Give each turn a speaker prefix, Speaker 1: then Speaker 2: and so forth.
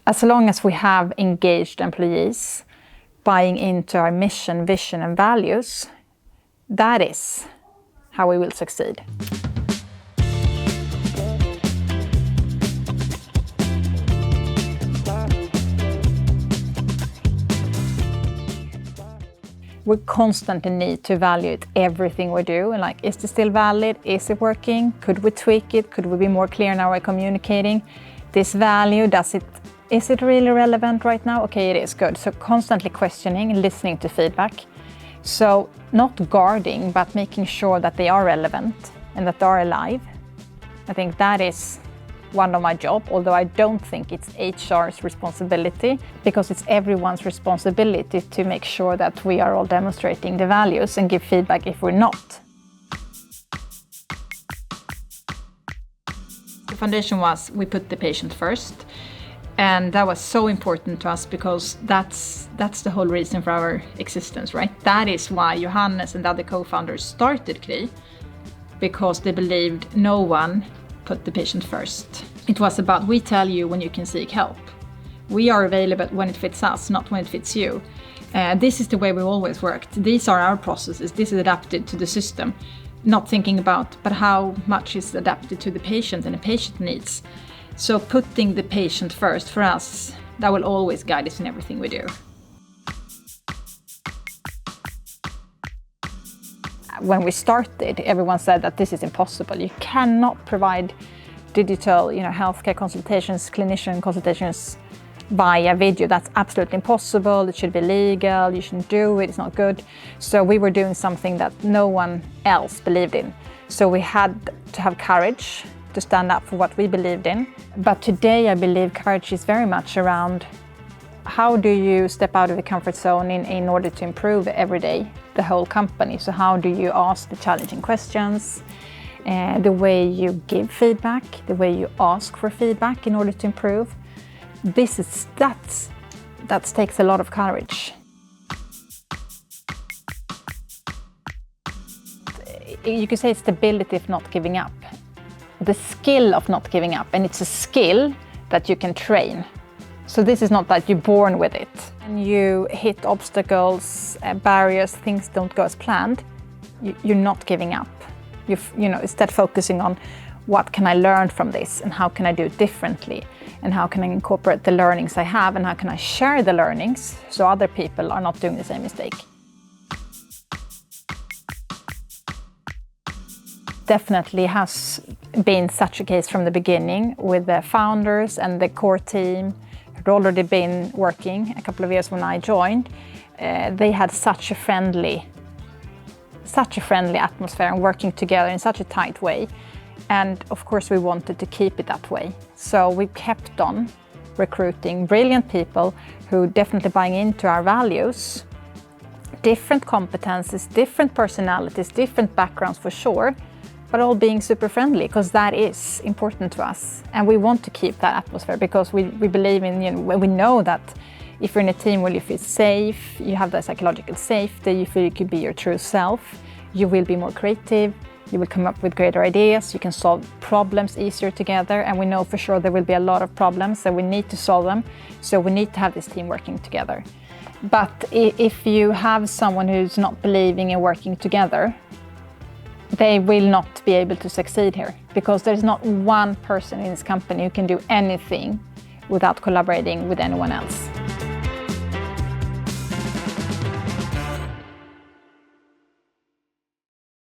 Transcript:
Speaker 1: as long as we have engaged employees buying into our mission, vision and values, that is how we will succeed. We constantly need to evaluate everything we do, and like, is this still valid? Is it working? Could we tweak it? Could we be more clear in our way of communicating? This value, is it really relevant right now? Okay, it is, good. So constantly questioning, listening to feedback. So not guarding, but making sure that they are relevant and that they are alive. I think that is one of my job, although I don't think it's HR's responsibility, because it's everyone's responsibility to make sure that we are all demonstrating the values and give feedback if we're not. The foundation was we put the patient first, and that was so important to us because that's the whole reason for our existence, right? That is why Johannes and the other co-founders started CHRO, because they believed no one put the patient first. It was about, we tell you when you can seek help. We are available when it fits us, not when it fits you. This is the way we've always worked. These are our processes. This is adapted to the system. Not thinking about, but how much is adapted to the patient and the patient needs. So putting the patient first for us, that will always guide us in everything we do. When we started, everyone said that this is impossible. You cannot provide digital, healthcare consultations, clinician consultations via video. That's absolutely impossible. It should be legal. You shouldn't do it. It's not good. So we were doing something that no one else believed in. So we had to have courage to stand up for what we believed in. But today, I believe courage is very much around how do you step out of the comfort zone in order to improve every day, the whole company. So how do you ask the challenging questions, the way you give feedback, the way you ask for feedback in order to improve. That takes a lot of courage. You could say it's the ability of not giving up, the skill of not giving up, and it's a skill that you can train. So this is not that you're born with it. And you hit obstacles, barriers, things don't go as planned, you're not giving up. Instead focusing on what can I learn from this and how can I do it differently and how can I incorporate the learnings I have and how can I share the learnings so other people are not doing the same mistake. Definitely has been such a case from the beginning with the founders and the core team who'd already been working a couple of years when I joined. They had such a friendly atmosphere and working together in such a tight way. And of course we wanted to keep it that way. So we kept on recruiting brilliant people who definitely buying into our values, different competences, different personalities, different backgrounds for sure, but all being super friendly because that is important to us. And we want to keep that atmosphere because we believe in, we know that if you're in a team where you feel safe, you have that psychological safety, you feel you could be your true self, you will be more creative, you will come up with greater ideas, you can solve problems easier together, and we know for sure there will be a lot of problems and we need to solve them, so we need to have this team working together. But if you have someone who's not believing in working together, they will not be able to succeed here because there's not one person in this company who can do anything without collaborating with anyone else.